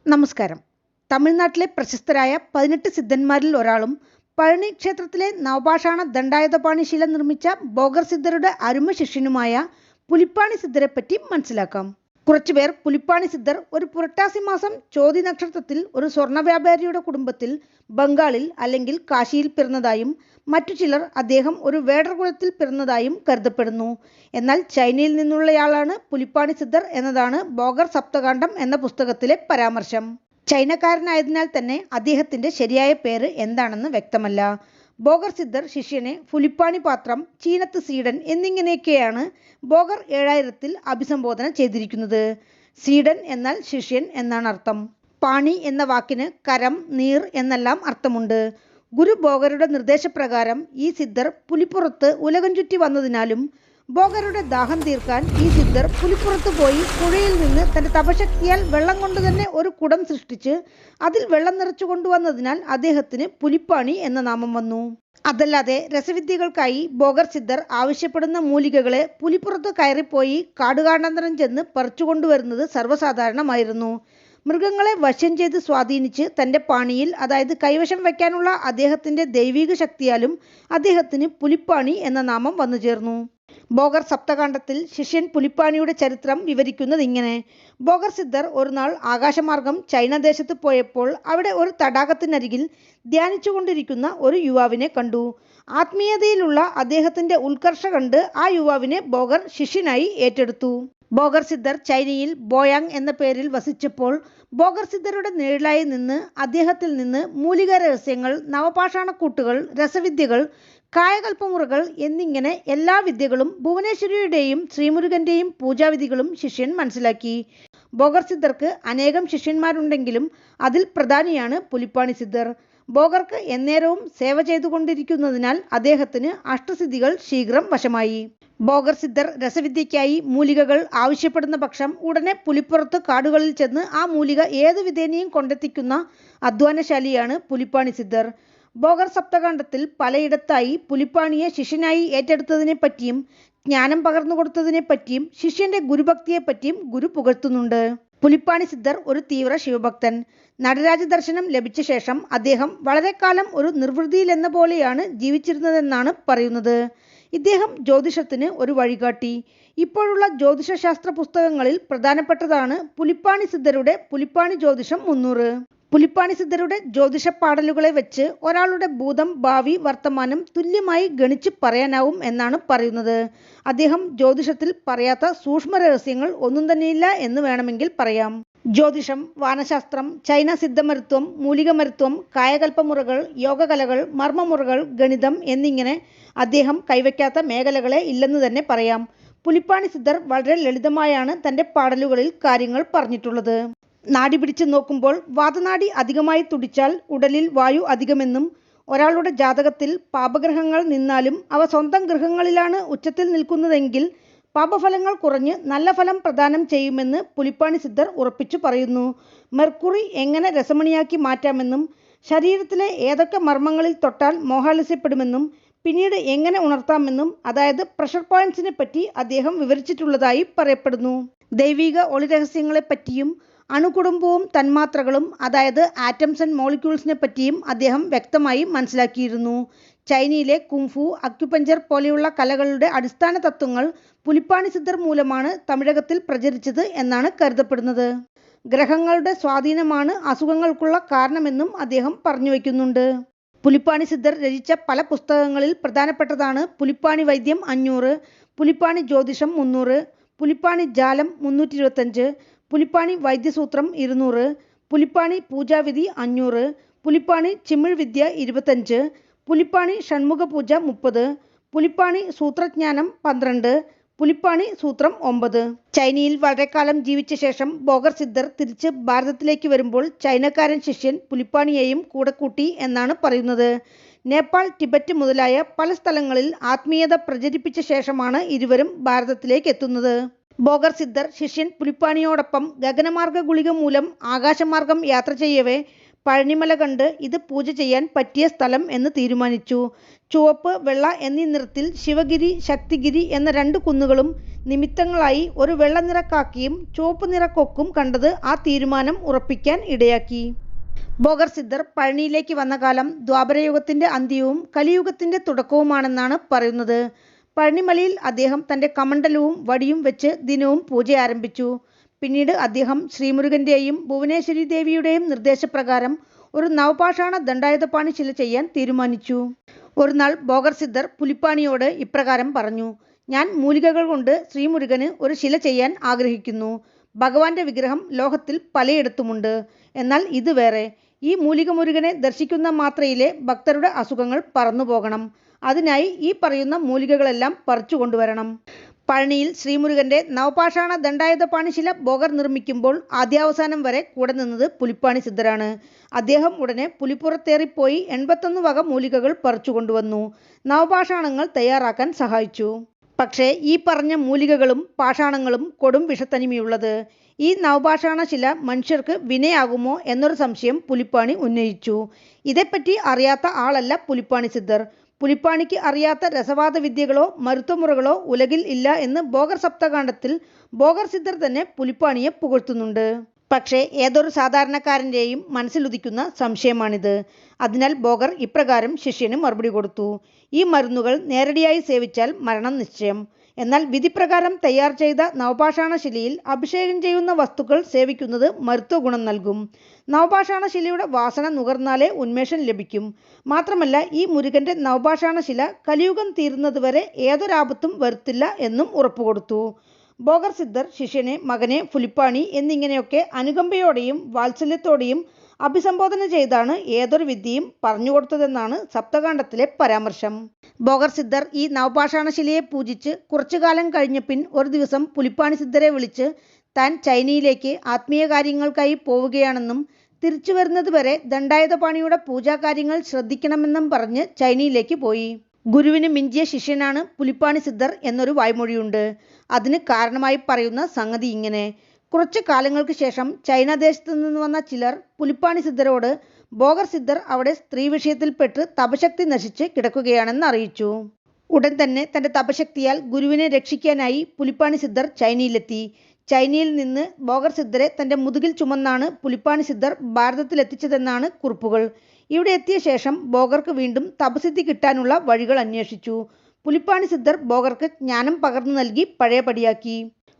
നമസ്കാരം. തമിഴ്നാട്ടിലെ പ്രശസ്തരായ 18 സിദ്ധന്മാരിൽ ഒരാളും പഴനി ക്ഷേത്രത്തിലെ നവപാഷാണ ദണ്ഡായുധപാണി ശില നിർമ്മിച്ച ബോഗർ സിദ്ധരുടെ അരുമ ശിഷ്യനുമായ പുലിപ്പാണി സിദ്ധരെപ്പറ്റി മനസ്സിലാക്കാം. കുറച്ചുപേർ പുലിപ്പാണി സിദ്ധർ ഒരു പുരട്ടാസി മാസം ചോതി നക്ഷത്രത്തിൽ ഒരു സ്വർണ്ണ വ്യാപാരിയുടെ കുടുംബത്തിൽ ബംഗാളിൽ അല്ലെങ്കിൽ കാശിയിൽ പിറന്നതായും മറ്റു ചിലർ അദ്ദേഹം ഒരു വേടർ കുലത്തിൽ പിറന്നതായും കരുതപ്പെടുന്നു. എന്നാൽ ചൈനയിൽ നിന്നുള്ളയാളാണ് പുലിപ്പാണി സിദ്ധർ എന്നതാണ് ബോഗർ സപ്തകാണ്ഡം എന്ന പുസ്തകത്തിലെ പരാമർശം. ചൈനക്കാരനായതിനാൽ തന്നെ അദ്ദേഹത്തിൻ്റെ ശരിയായ പേര് എന്താണെന്ന് വ്യക്തമല്ല. ബോഗർ സിദ്ധർ ശിഷ്യനെ പുലിപ്പാണി പാത്രം, ചീനത്ത് സീഡൻ എന്നിങ്ങനെയൊക്കെയാണ് ബോഗർ 7000-ൽ അഭിസംബോധന ചെയ്തിരിക്കുന്നത്. സീഡൻ എന്നാൽ ശിഷ്യൻ എന്നാണ് അർത്ഥം. പാണി എന്ന വാക്കിന് കരം, നീർ എന്നെല്ലാം അർത്ഥമുണ്ട്. ഗുരു ബോഗരുടെ നിർദ്ദേശപ്രകാരം ഈ സിദ്ധർ പുലിപ്പുറത്ത് ഉലകം ചുറ്റി വന്നതിനാലും ബോഗരുടെ ദാഹം തീർക്കാൻ ഈ സിദ്ധർ പുലിപ്പുറത്ത് പോയി പുഴയിൽ നിന്ന് തൻ്റെ തപശക്തിയാൽ വെള്ളം കൊണ്ട് തന്നെ ഒരു കുടം സൃഷ്ടിച്ച് അതിൽ വെള്ളം നിറച്ചു കൊണ്ടുവന്നതിനാൽ അദ്ദേഹത്തിന് പുലിപ്പാണി എന്ന നാമം വന്നു. അതല്ലാതെ രസവിദ്യകൾക്കായി ബോഗർ സിദ്ധർ ആവശ്യപ്പെടുന്ന മൂലികകളെ പുലിപ്പുറത്ത് കയറിപ്പോയി കാടുകാണ്ടാന്തരം ചെന്ന് പറിച്ചുകൊണ്ടുവരുന്നത് സർവ്വസാധാരണമായിരുന്നു. മൃഗങ്ങളെ വശം ചെയ്ത് സ്വാധീനിച്ച് തൻ്റെ പാണിയിൽ, അതായത് കൈവശം വയ്ക്കാനുള്ള അദ്ദേഹത്തിൻ്റെ ദൈവിക ശക്തിയാലും അദ്ദേഹത്തിന് പുലിപ്പാണി എന്ന നാമം വന്നു ചേർന്നു. ബോഗർ സപ്തകാണ്ഡത്തിൽ ശിഷ്യൻ പുലിപ്പാണിയുടെ ചരിത്രം വിവരിക്കുന്നത് ഇങ്ങനെ: ബോഗർ സിദ്ധർ ഒരു നാൾ ആകാശമാർഗം ചൈന ദേശത്ത് പോയപ്പോൾ അവിടെ ഒരു തടാകത്തിനരികിൽ ധ്യാനിച്ചുകൊണ്ടിരിക്കുന്ന ഒരു യുവാവിനെ കണ്ടു. ആത്മീയതയിലുള്ള അദ്ദേഹത്തിൻ്റെ ഉത്കർഷ കണ്ട് ആ യുവാവിനെ ബോഗർ ശിഷ്യനായി ഏറ്റെടുത്തു. ബോഗർ സിദ്ധർ ചൈനയിൽ ബോയാങ് എന്ന പേരിൽ വസിച്ചപ്പോൾ ബോഗർ സിദ്ധരുടെ നിഴലായി നിന്ന് അദ്ദേഹത്തിൽ നിന്ന് മൂലിക രഹസ്യങ്ങൾ, നവപാഷാണക്കൂട്ടുകൾ, രസവിദ്യകൾ, കായകൽപ്പമുറകൾ എന്നിങ്ങനെ എല്ലാ വിദ്യകളും ഭുവനേശ്വരിയുടെയും ശ്രീമുരുകൻ്റെയും പൂജാവിധികളും ശിഷ്യൻ മനസ്സിലാക്കി. ബോഗർ സിദ്ധർക്ക് അനേകം ശിഷ്യന്മാരുണ്ടെങ്കിലും അതിൽ പ്രധാനിയാണ് പുലിപ്പാണി സിദ്ധർ. ബോഗർക്ക് എന്നേരവും സേവ ചെയ്തുകൊണ്ടിരിക്കുന്നതിനാൽ അദ്ദേഹത്തിന് അഷ്ടസിദ്ധികൾ ശീഘ്രം വശമായി. ബോഗർ സിദ്ധർ രസവിദ്യയ്ക്കായി മൂലികകൾ ആവശ്യപ്പെടുന്ന പക്ഷം ഉടനെ പുലിപ്പുറത്ത് കാടുകളിൽ ചെന്ന് ആ മൂലിക ഏതു വിധേനയും കൊണ്ടെത്തിക്കുന്ന അധ്വാനശാലിയാണ് പുലിപ്പാണി സിദ്ധർ. ബോഗർ സപ്തകാണ്ഡത്തിൽ പലയിടത്തായി പുലിപ്പാണിയെ ശിഷ്യനായി ഏറ്റെടുത്തതിനെപ്പറ്റിയും ജ്ഞാനം പകർന്നു കൊടുത്തതിനെപ്പറ്റിയും ശിഷ്യന്റെ ഗുരുഭക്തിയെപ്പറ്റിയും ഗുരു പുകഴ്ത്തുന്നുണ്ട്. പുലിപ്പാണി സിദ്ധർ ഒരു തീവ്ര ശിവഭക്തൻ. നടരാജ ദർശനം ലഭിച്ച ശേഷം അദ്ദേഹം വളരെ കാലം ഒരു നിർവൃതിയിലെന്ന പോലെയാണ് ജീവിച്ചിരുന്നതെന്നാണ് പറയുന്നത്. ഇദ്ദേഹം ജ്യോതിഷത്തിന് ഒരു വഴികാട്ടി. ഇപ്പോഴുള്ള ജ്യോതിഷശാസ്ത്ര പുസ്തകങ്ങളിൽ പ്രധാനപ്പെട്ടതാണ് പുലിപ്പാണി സിദ്ധരുടെ പുലിപ്പാണി ജ്യോതിഷം 300. പുലിപ്പാണി സിദ്ധരുടെ ജ്യോതിഷ പാടലുകളെ വെച്ച് ഒരാളുടെ ഭൂതം, ഭാവി, വർത്തമാനം തുല്യമായി ഗണിച്ച് പറയാനാവും എന്നാണ് പറയുന്നത്. അദ്ദേഹം ജ്യോതിഷത്തിൽ പറയാത്ത സൂക്ഷ്മ രഹസ്യങ്ങൾ ഒന്നും തന്നെയില്ല എന്ന് വേണമെങ്കിൽ പറയാം. ജ്യോതിഷം, വാനശാസ്ത്രം, ചൈന സിദ്ധമരുത്വം, മൂലികമരുത്വം, കായകൽപ്പമുറകൾ, യോഗകലകൾ, മർമ്മമുറകൾ, ഗണിതം എന്നിങ്ങനെ അദ്ദേഹം കൈവയ്ക്കാത്ത മേഖലകളെ ഇല്ലെന്ന് തന്നെ പറയാം. പുലിപ്പാണി സിദ്ധർ വളരെ ലളിതമായാണ് തൻ്റെ പാടലുകളിൽ കാര്യങ്ങൾ പറഞ്ഞിട്ടുള്ളത്. നാഡി പിടിച്ച് നോക്കുമ്പോൾ വാതനാഡി അധികമായി തുടിച്ചാൽ ഉടലിൽ വായു അധികമെന്നും, ഒരാളുടെ ജാതകത്തിൽ പാപഗ്രഹങ്ങൾ നിന്നാലും അവ സ്വന്തം ഗൃഹങ്ങളിലാണ് ഉച്ചത്തിൽ നിൽക്കുന്നതെങ്കിൽ പാപഫലങ്ങൾ കുറഞ്ഞ് നല്ല ഫലം പ്രദാനം ചെയ്യുമെന്ന് പുലിപ്പാണി സിദ്ധർ ഉറപ്പിച്ചു പറയുന്നു. മെർക്കുറി എങ്ങനെ രസമണിയാക്കി മാറ്റാമെന്നും ശരീരത്തിലെ ഏതൊക്കെ മർമ്മങ്ങളിൽ തൊട്ടാൽ മോഹാലസ്യപ്പെടുമെന്നും പിന്നീട് എങ്ങനെ ഉണർത്താമെന്നും, അതായത് പ്രഷർ പോയിന്റ്സിനെ പറ്റി അദ്ദേഹം വിവരിച്ചിട്ടുള്ളതായി പറയപ്പെടുന്നു. ദൈവിക ഒളിരഹസ്യങ്ങളെപ്പറ്റിയും അണുകുടുംബവും തന്മാത്രകളും, അതായത് ആറ്റംസ് ആൻഡ് മോളിക്യൂൾസിനെ പറ്റിയും അദ്ദേഹം വ്യക്തമായി മനസ്സിലാക്കിയിരുന്നു. ചൈനയിലെ കുങ്ഫു, അക്യുപഞ്ചർ പോലെയുള്ള കലകളുടെ അടിസ്ഥാന തത്വങ്ങൾ പുലിപ്പാണി സിദ്ധർ മൂലമാണ് തമിഴകത്തിൽ പ്രചരിച്ചത് എന്നാണ് കരുതപ്പെടുന്നത്. ഗ്രഹങ്ങളുടെ സ്വാധീനമാണ് അസുഖങ്ങൾക്കുള്ള കാരണമെന്നും അദ്ദേഹം പറഞ്ഞു വയ്ക്കുന്നുണ്ട്. പുലിപ്പാണി സിദ്ധർ രചിച്ച പല പുസ്തകങ്ങളിൽ പ്രധാനപ്പെട്ടതാണ് പുലിപ്പാണി വൈദ്യം 500, പുലിപ്പാണി ജ്യോതിഷം 300, പുലിപ്പാണി ജാലം 325, പുലിപ്പാണി വൈദ്യസൂത്രം 200, പുലിപ്പാണി പൂജാവിധി 500, പുലിപ്പാണി ചിമിഴ് വിദ്യ 25, പുലിപ്പാണി ഷൺമുഖ പൂജ 30, പുലിപ്പാണി സൂത്രജ്ഞാനം 12, പുലിപ്പാണി സൂത്രം 9. ചൈനയിൽ വളരെക്കാലം ജീവിച്ച ശേഷം ബോഗർ സിദ്ധർ തിരിച്ച് ഭാരതത്തിലേക്ക് വരുമ്പോൾ ചൈനക്കാരൻ ശിഷ്യൻ പുലിപ്പാണിയെയും കൂടെ കൂട്ടി എന്നാണ് പറയുന്നത്. നേപ്പാൾ, ടിബറ്റ് മുതലായ പല സ്ഥലങ്ങളിൽ ആത്മീയത പ്രചരിപ്പിച്ച ശേഷമാണ് ഇരുവരും ഭാരതത്തിലേക്ക് എത്തുന്നത്. ബോഗർ സിദ്ധർ ശിഷ്യൻ പുലിപ്പാണിയോടൊപ്പം ഗഗനമാർഗ ഗുളിക മൂലം ആകാശമാർഗം യാത്ര ചെയ്യവേ പഴനിമല കണ്ട് ഇത് പൂജ ചെയ്യാൻ പറ്റിയ സ്ഥലം എന്ന് തീരുമാനിച്ചു. ചുവപ്പ്, വെള്ള എന്നീ നിറത്തിൽ ശിവഗിരി, ശക്തിഗിരി എന്ന 2 കുന്നുകളും നിമിത്തങ്ങളായി ഒരു വെള്ളനിറ കാക്കയും ചുവപ്പ് നിറ കൊക്കും കണ്ടത് ആ തീരുമാനം ഉറപ്പിക്കാൻ ഇടയാക്കി. ബോഗർ സിദ്ധർ പഴനിയിലേക്ക് വന്ന കാലം ദ്വാപരയുഗത്തിന്റെ അന്ത്യവും കലിയുഗത്തിന്റെ തുടക്കവുമാണെന്നാണ് പറയുന്നത്. പഴനിമലയിൽ അദ്ദേഹം തന്റെ കമണ്ഡലവും വടിയും വെച്ച് ദിനവും പൂജ ആരംഭിച്ചു. പിന്നീട് അദ്ദേഹം ശ്രീമുരുകന്റെയും ഭുവനേശ്വരി ദേവിയുടെയും നിർദ്ദേശപ്രകാരം ഒരു നവപാഷാണ ദണ്ഡായുധപാണി ശില ചെയ്യാൻ തീരുമാനിച്ചു. ഒരു നാൾ ബോഗർ സിദ്ധർ പുലിപ്പാണിയോട് ഇപ്രകാരം പറഞ്ഞു: ഞാൻ മൂലികകൾ കൊണ്ട് ശ്രീമുരുകന് ഒരു ശില ചെയ്യാൻ ആഗ്രഹിക്കുന്നു. ഭഗവാന്റെ വിഗ്രഹം ലോകത്തിൽ പലയിടത്തുമുണ്ട്. എന്നാൽ ഇത് വേറെ. ഈ മൂലിക മുരുകനെ ദർശിക്കുന്ന മാത്രയിലെ ഭക്തരുടെ അസുഖങ്ങൾ പറന്നുപോകണം. അതിനായി ഈ പറയുന്ന മൂലികകളെല്ലാം പറിച്ചു കൊണ്ടുവരണം. പഴനിയിൽ ശ്രീമുരുകന്റെ നവപാഷാണ ദണ്ഡായുധപാണി ശില ബോഗർ നിർമ്മിക്കുമ്പോൾ ആദ്യാവസാനം വരെ കൂടെ നിന്നത് പുലിപ്പാണി സിദ്ധരാണ്. അദ്ദേഹം ഉടനെ പുലിപ്പുറത്തേറിപ്പോയി 81 വക മൂലികകൾ പറിച്ചു കൊണ്ടുവന്നു നവപാഷാണങ്ങൾ തയ്യാറാക്കാൻ സഹായിച്ചു. പക്ഷേ ഈ പറഞ്ഞ മൂലികകളും പാഷാണങ്ങളും കൊടും വിഷത്തനിമയുള്ളത്. ഈ നവപാഷാണ ശില മനുഷ്യർക്ക് വിനയാകുമോ എന്നൊരു സംശയം പുലിപ്പാണി ഉന്നയിച്ചു. ഇതേപ്പറ്റി അറിയാത്ത ആളല്ല പുലിപ്പാണി സിദ്ധർ. പുലിപ്പാണിക്ക് അറിയാത്ത രസവാദ വിദ്യകളോ മരുത്തുമുറകളോ ഉലകിൽ ഇല്ല എന്ന് ബോഗർ സപ്തകാണ്ഡത്തിൽ ബോഗർ സിദ്ധർ തന്നെ പുലിപ്പാണിയെ പുകഴ്ത്തുന്നുണ്ട്. പക്ഷേ ഏതൊരു സാധാരണക്കാരൻ്റെയും മനസ്സിലുദിക്കുന്ന സംശയമാണിത്. അതിനാൽ ബോഗർ ഇപ്രകാരം ശിഷ്യന് മറുപടി കൊടുത്തു: ഈ മരുന്നുകൾ നേരടിയായി സേവിച്ചാൽ മരണം നിശ്ചയം. എന്നാൽ വിധിപ്രകാരം തയ്യാർ ചെയ്ത നവപാഷാണശിലയിൽ അഭിഷേകം ചെയ്യുന്ന വസ്തുക്കൾ സേവിക്കുന്നത് മരുത്വ ഗുണം നൽകും. നവപാഷാണശിലയുടെ വാസന നുകർന്നാലേ ഉന്മേഷം ലഭിക്കും. മാത്രമല്ല ഈ മുരുകന്റെ നവപാഷാണശില കലിയുഗം തീരുന്നതുവരെ ഏതൊരാപത്തും വരുത്തില്ല എന്നും ഉറപ്പുകൊടുത്തു. ബോഗർ സിദ്ധർ ശിഷ്യനെ മകനെ പുലിപ്പാണി എന്നിങ്ങനെയൊക്കെ അനുകമ്പയോടെയും വാത്സല്യത്തോടെയും അഭിസംബോധന ചെയ്താണ് ഏതൊരു വിദ്യയും പറഞ്ഞുകൊടുത്തതെന്നാണ് സപ്തകാണ്ഡത്തിലെ പരാമർശം. ബോഗർ സിദ്ധർ ഈ നവപാഷാണശിലയെ പൂജിച്ച് കുറച്ചു കാലം കഴിഞ്ഞപ്പിൻ ഒരു ദിവസം പുലിപ്പാണി സിദ്ധരെ വിളിച്ച് താൻ ചൈനയിലേക്ക് ആത്മീയ കാര്യങ്ങൾക്കായി പോവുകയാണെന്നും തിരിച്ചു വരുന്നത് വരെ ദണ്ഡായുധപാണിയുടെ പൂജാകാര്യങ്ങൾ ശ്രദ്ധിക്കണമെന്നും പറഞ്ഞ് ചൈനയിലേക്ക് പോയി. ഗുരുവിന് മിഞ്ചിയ ശിഷ്യനാണ് പുലിപ്പാണി സിദ്ധർ എന്നൊരു വായ്മൊഴിയുണ്ട്. അതിന് കാരണമായി പറയുന്ന സംഗതി ഇങ്ങനെ: കുറച്ചു കാലങ്ങൾക്ക് ശേഷം ചൈന ദേശത്തു നിന്ന് വന്ന ചിലർ പുലിപ്പാണി സിദ്ധരോട് ബോഗർ സിദ്ധർ അവിടെ സ്ത്രീ വിഷയത്തിൽപ്പെട്ട് തപശക്തി നശിച്ച് കിടക്കുകയാണെന്ന് അറിയിച്ചു. ഉടൻ തന്നെ തന്റെ തപശക്തിയാൽ ഗുരുവിനെ രക്ഷിക്കാനായി പുലിപ്പാണി സിദ്ധർ ചൈനയിലെത്തി. ചൈനയിൽ നിന്ന് ബോഗർ സിദ്ധരെ തന്റെ മുതുകിൽ ചുമന്നാണ് പുലിപ്പാണി സിദ്ധർ ഭാരതത്തിലെത്തിച്ചതെന്നാണ് കുറിപ്പുകൾ. ഇവിടെ എത്തിയ ശേഷം ബോഗർക്ക് വീണ്ടും തപസിദ്ധി കിട്ടാനുള്ള വഴികൾ അന്വേഷിച്ചു. പുലിപ്പാണി സിദ്ധർ ബോഗർക്ക് ജ്ഞാനം പകർന്നു നൽകി പഴയപടിയാക്കി.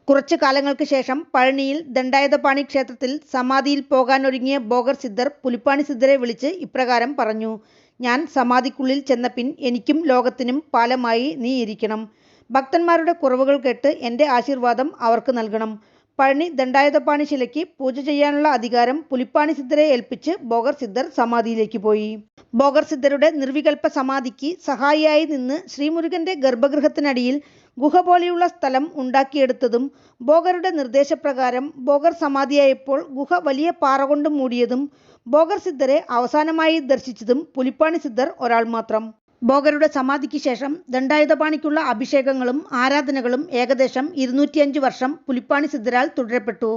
കുറച്ചു കാലങ്ങൾക്ക് ശേഷം പഴനിയിൽ ദണ്ഡായുധപാണി ക്ഷേത്രത്തിൽ സമാധിയിൽ പോകാനൊരുങ്ങിയ ബോഗർ സിദ്ധർ പുലിപ്പാണി സിദ്ധരെ വിളിച്ച് ഇപ്രകാരം പറഞ്ഞു: ഞാൻ സമാധിക്കുള്ളിൽ ചെന്നപിൻ എനിക്കും ലോകത്തിനും പാലമായി നീ ഇരിക്കണം. ഭക്തന്മാരുടെ കുറവുകൾ കേട്ട് എൻ്റെ ആശീർവാദം അവർക്ക് നൽകണം. പഴനി ദണ്ഡായുധപാണി ശിലയ്ക്ക് പൂജ ചെയ്യാനുള്ള അധികാരം പുലിപ്പാണി സിദ്ധരെ ഏൽപ്പിച്ച് ബോഗർ സിദ്ധർ സമാധിയിലേക്ക് പോയി. ബോഗർ സിദ്ധരുടെ നിർവികൽപ്പ സമാധിക്ക് സഹായിയായി നിന്ന് ശ്രീമുരുകന്റെ ഗർഭഗൃഹത്തിനടിയിൽ ഗുഹ പോലെയുള്ള സ്ഥലം ഉണ്ടാക്കിയെടുത്തതും ബോഗറുടെ നിർദ്ദേശപ്രകാരം ബോഗർ സമാധിയായപ്പോൾ ഗുഹ വലിയ പാറ കൊണ്ട് മൂടിയതും ബോഗർ സിദ്ധരെ അവസാനമായി ദർശിച്ചതും പുലിപ്പാണി സിദ്ധർ ഒരാൾ മാത്രം. ബോഗരുടെ സമാധിക്ക് ശേഷം ദണ്ഡായുധപാണിക്കുള്ള അഭിഷേകങ്ങളും ആരാധനകളും ഏകദേശം 205 വർഷം പുലിപ്പാണി സിദ്ധരാൽ തുടരപ്പെട്ടു.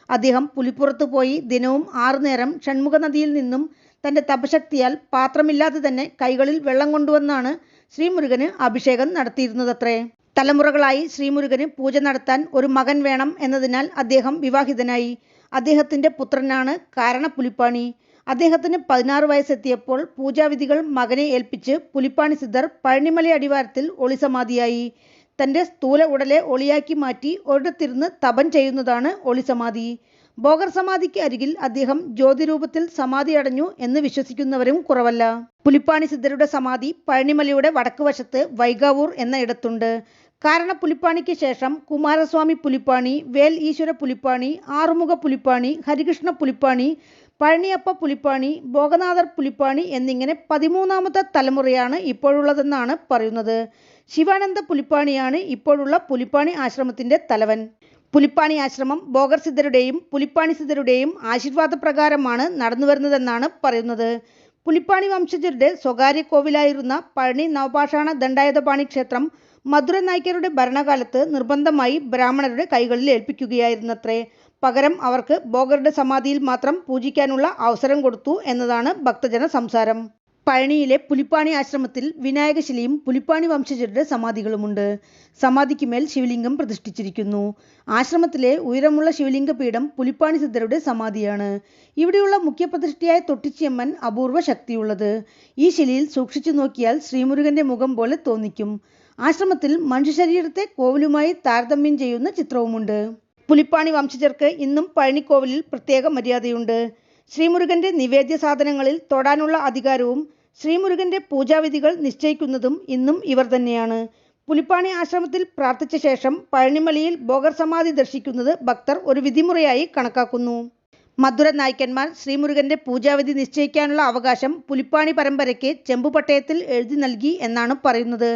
അദ്ദേഹം പുലിപ്പുറത്ത് പോയി ദിനവും 6 നേരം ഷൺമുഖ നദിയിൽ നിന്നും തന്റെ തപശക്തിയാൽ പാത്രമില്ലാതെ തന്നെ കൈകളിൽ വെള്ളം കൊണ്ടുവന്നാണ് ശ്രീമുരുകന് അഭിഷേകം നടത്തിയിരുന്നതത്രേ. തലമുറകളായി ശ്രീമുരുകന് പൂജ നടത്താൻ ഒരു മകൻ വേണം എന്നതിനാൽ അദ്ദേഹം വിവാഹിതനായി. അദ്ദേഹത്തിന്റെ പുത്രനാണ് കാരണ പുലിപ്പാണി. അദ്ദേഹത്തിന് 16 വയസ്സെത്തിയപ്പോൾ പൂജാവിധികൾ മകനെ ഏൽപ്പിച്ച് പുലിപ്പാണി സിദ്ധർ പഴനിമല അടിവാരത്തിൽ ഒളിസമാധിയായി. തന്റെ സ്ഥൂല ഉടലെ ഒളിയാക്കി മാറ്റി ഒരിടത്തിരുന്ന് തപം ചെയ്യുന്നതാണ് ഒളിസമാധി. ബോഗർ സമാധിക്ക് അരികിൽ അദ്ദേഹം ജ്യോതിരൂപത്തിൽ സമാധി അടഞ്ഞു എന്ന് വിശ്വസിക്കുന്നവരും കുറവല്ല. പുലിപ്പാണി സിദ്ധരുടെ സമാധി പഴനിമലയുടെ വടക്കുവശത്ത് വൈകാവൂർ എന്ന ഇടത്തുണ്ട്. കാരണ പുലിപ്പാണിക്ക് ശേഷം കുമാരസ്വാമി പുലിപ്പാണി, വേൽ ഈശ്വര പുലിപ്പാണി, ആറുമുഖ പുലിപ്പാണി, ഹരികൃഷ്ണ പുലിപ്പാണി, പഴനിയപ്പ പുലിപ്പാണി, ഭോഗനാഥർ പുലിപ്പാണി എന്നിങ്ങനെ 13ാമത്തെ തലമുറയാണ് ഇപ്പോഴുള്ളതെന്നാണ് പറയുന്നത്. ശിവാനന്ദ പുലിപ്പാണിയാണ് ഇപ്പോഴുള്ള പുലിപ്പാണി ആശ്രമത്തിന്റെ തലവൻ. പുലിപ്പാണി ആശ്രമം ബോഗർ സിദ്ധരുടെയും പുലിപ്പാണി സിദ്ധരുടെയും ആശീർവാദപ്രകാരമാണ് നടന്നുവരുന്നതെന്നാണ് പറയുന്നത്. പുലിപ്പാണി വംശജരുടെ സ്വകാര്യ കോവിലായിരുന്ന പഴനി നവപാഷാണ ദണ്ഡായുധപാണി ക്ഷേത്രം മധുര നായ്ക്കരുടെ ഭരണകാലത്ത് നിർബന്ധമായി ബ്രാഹ്മണരുടെ കൈകളിൽ ഏൽപ്പിക്കുകയായിരുന്നത്രേ. പകരം അവർക്ക് ബോഗറുടെ സമാധിയിൽ മാത്രം പൂജിക്കാനുള്ള അവസരം കൊടുത്തു എന്നതാണ് ഭക്തജന സംസാരം. പഴനിയിലെ പുലിപ്പാണി ആശ്രമത്തിൽ വിനായകശിലയും പുലിപ്പാണി വംശജരുടെ സമാധികളുമുണ്ട്. സമാധിക്ക് മേൽ ശിവലിംഗം പ്രതിഷ്ഠിച്ചിരിക്കുന്നു. ആശ്രമത്തിലെ ഉയരമുള്ള ശിവലിംഗ പീഠം പുലിപ്പാണി സിദ്ധരുടെ സമാധിയാണ്. ഇവിടെയുള്ള മുഖ്യപ്രതിഷ്ഠയായ തൊട്ടിച്ചിയമ്മൻ അപൂർവ ശക്തിയുള്ളത്. ഈ ശിലയിൽ സൂക്ഷിച്ചു നോക്കിയാൽ ശ്രീമുരുകന്റെ മുഖം പോലെ തോന്നിക്കും. ആശ്രമത്തിൽ മനുഷ്യശരീരത്തെ കോവിലുമായി താരതമ്യം ചെയ്യുന്ന ചിത്രവുമുണ്ട്. പുലിപ്പാണി വംശജർക്ക് ഇന്നും പഴനിക്കോവിലിൽ പ്രത്യേക മര്യാദയുണ്ട്. ശ്രീമുരുകന്റെ നിവേദ്യ സാധനങ്ങളിൽ തൊടാനുള്ള അധികാരവും ശ്രീമുരുകന്റെ പൂജാവിധികൾ നിശ്ചയിക്കുന്നതും ഇന്നും ഇവർ തന്നെയാണ്. പുലിപ്പാണി ആശ്രമത്തിൽ പ്രാർത്ഥിച്ച ശേഷം പഴനിമലയിൽ ബോഗർ സമാധി ദർശിക്കുന്നത് ഭക്തർ ഒരു വിധിമുറയായി കണക്കാക്കുന്നു. മധുര നായ്ക്കന്മാർ ശ്രീമുരുകന്റെ പൂജാവിധി നിശ്ചയിക്കാനുള്ള അവകാശം പുലിപ്പാണി പരമ്പരയ്ക്ക് ചെമ്പുപട്ടയത്തിൽ എഴുതി നൽകി എന്നാണ് പറയുന്നത്.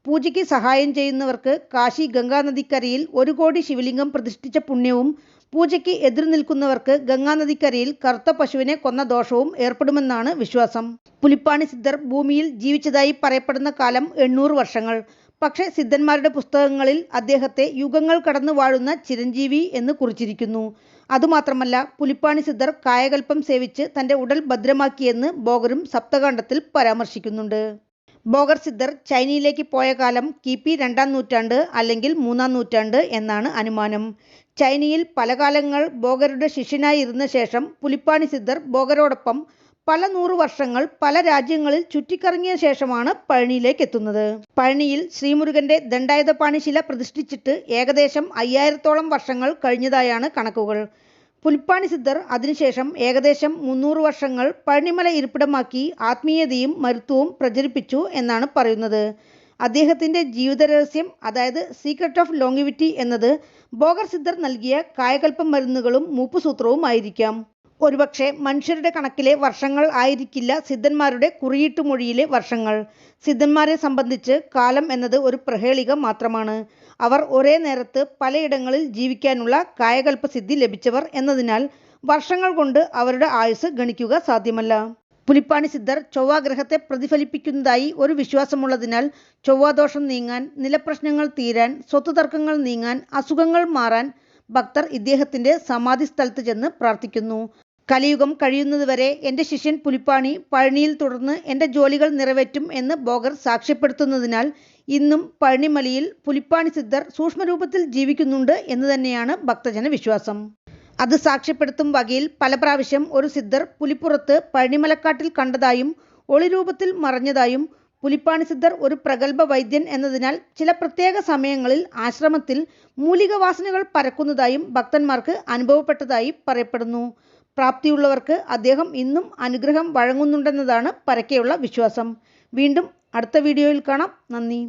പൂജയ്ക്ക് സഹായം ചെയ്യുന്നവർക്ക് കാശി ഗംഗാനദിക്കരയിൽ 1 കോടി ശിവലിംഗം പ്രതിഷ്ഠിച്ച പുണ്യവും പൂജയ്ക്ക് എതിർ നിൽക്കുന്നവർക്ക് ഗംഗാനദിക്കരയിൽ കറുത്ത പശുവിനെ കൊന്ന ദോഷവും ഏർപ്പെടുമെന്നാണ് വിശ്വാസം. പുലിപ്പാണി സിദ്ധർ ഭൂമിയിൽ ജീവിച്ചതായി പറയപ്പെടുന്ന കാലം 800 വർഷങ്ങൾ. പക്ഷേ സിദ്ധന്മാരുടെ പുസ്തകങ്ങളിൽ അദ്ദേഹത്തെ യുഗങ്ങൾ കടന്നു വാഴുന്ന ചിരഞ്ജീവി എന്ന് കുറിച്ചിരിക്കുന്നു. അതുമാത്രമല്ല, പുലിപ്പാണി സിദ്ധർ കായകൽപ്പം സേവിച്ച് തൻ്റെ ഉടൽ ഭദ്രമാക്കിയെന്ന് ബോഗറും സപ്തകാണ്ഡത്തിൽ പരാമർശിക്കുന്നുണ്ട്. ബോഗർ സിദ്ധർ ചൈനയിലേക്ക് പോയ കാലം കിപി 2-ാം നൂറ്റാണ്ട് അല്ലെങ്കിൽ 3-ാം നൂറ്റാണ്ട് എന്നാണ് അനുമാനം. ചൈനയിൽ പല കാലങ്ങൾ ബോഗരുടെ ശിഷ്യനായി ഇരുന്ന ശേഷം പുലിപ്പാണി സിദ്ധർ ബോഗരോടൊപ്പം പല 100 വർഷങ്ങൾ പല രാജ്യങ്ങളിൽ ചുറ്റിക്കറങ്ങിയ ശേഷമാണ് പഴനിയിലേക്ക് എത്തുന്നത്. പഴനിയിൽ ശ്രീമുരുകന്റെ ദണ്ഡായുധപാണി ശില പ്രതിഷ്ഠിച്ചിട്ട് ഏകദേശം 5000-ഓളം വർഷങ്ങൾ കഴിഞ്ഞതായാണ് കണക്കുകൾ. പുലിപ്പാണി സിദ്ധർ അതിനുശേഷം ഏകദേശം 300 വർഷങ്ങൾ പഴനിമല ഇരിപ്പിടമാക്കി ആത്മീയതയും മരുത്വവും പ്രചരിപ്പിച്ചു എന്നാണ് പറയുന്നത്. അദ്ദേഹത്തിൻ്റെ ജീവിത രഹസ്യം, അതായത് സീക്രട്ട് ഓഫ് ലോങ്ങിവിറ്റി എന്നത് ബോഗർ സിദ്ധർ നൽകിയ കായകൽപ്പ മരുന്നുകളും മൂപ്പുസൂത്രവും ആയിരിക്കാം. ഒരുപക്ഷെ മനുഷ്യരുടെ കണക്കിലെ വർഷങ്ങൾ ആയിരിക്കില്ല സിദ്ധന്മാരുടെ കുറിയീട്ടുമൊഴിയിലെ വർഷങ്ങൾ. സിദ്ധന്മാരെ സംബന്ധിച്ച് കാലം എന്നത് ഒരു പ്രഹേളിക മാത്രമാണ്. അവർ ഒരേ നേരത്ത് പലയിടങ്ങളിൽ ജീവിക്കാനുള്ള കായകൽപ്പസിദ്ധി ലഭിച്ചവർ എന്നതിനാൽ വർഷങ്ങൾ കൊണ്ട് അവരുടെ ആയുസ് ഗണിക്കുക സാധ്യമല്ല. പുലിപ്പാണി സിദ്ധർ ചൊവ്വാഗ്രഹത്തെ പ്രതിഫലിപ്പിക്കുന്നതായി ഒരു വിശ്വാസമുള്ളതിനാൽ ചൊവ്വാദോഷം നീങ്ങാൻ, നിലപ്രശ്നങ്ങൾ തീരാൻ, സ്വത്ത് തർക്കങ്ങൾ നീങ്ങാൻ, അസുഖങ്ങൾ മാറാൻ ഭക്തർ ഇദ്ദേഹത്തിൻ്റെ സമാധി സ്ഥലത്ത് ചെന്ന് പ്രാർത്ഥിക്കുന്നു. കലിയുഗം കഴിയുന്നതുവരെ എൻ്റെ ശിഷ്യൻ പുലിപ്പാണി പഴനിയിൽ തുടർന്ന് എൻ്റെ ജോലികൾ നിറവേറ്റും എന്ന് ബോഗർ സാക്ഷ്യപ്പെടുത്തുന്നതിനാൽ ഇന്നും പഴനിമലയിൽ പുലിപ്പാണി സിദ്ധർ സൂക്ഷ്മരൂപത്തിൽ ജീവിക്കുന്നുണ്ട് എന്ന് തന്നെയാണ് ഭക്തജന വിശ്വാസം. അത് സാക്ഷ്യപ്പെടുത്തും വകയിൽ പല പ്രാവശ്യം ഒരു സിദ്ധർ പുലിപ്പുറത്ത് പഴനിമലക്കാട്ടിൽ കണ്ടതായും ഒളിരൂപത്തിൽ മറഞ്ഞതായും പുലിപ്പാണി സിദ്ധർ ഒരു പ്രഗത്ഭ വൈദ്യൻ എന്നതിനാൽ ചില പ്രത്യേക സമയങ്ങളിൽ ആശ്രമത്തിൽ മൂലികവാസനകൾ പരക്കുന്നതായും ഭക്തന്മാർക്ക് അനുഭവപ്പെട്ടതായി പറയപ്പെടുന്നു. പ്രാപ്തിയുള്ളവർക്ക് അദ്ദേഹം ഇന്നും അനുഗ്രഹം വഴങ്ങുന്നുണ്ടെന്നതാണ് പരക്കെയുള്ള വിശ്വാസം. വീണ്ടും അടുത്ത വീഡിയോയിൽ കാണാം. നന്ദി.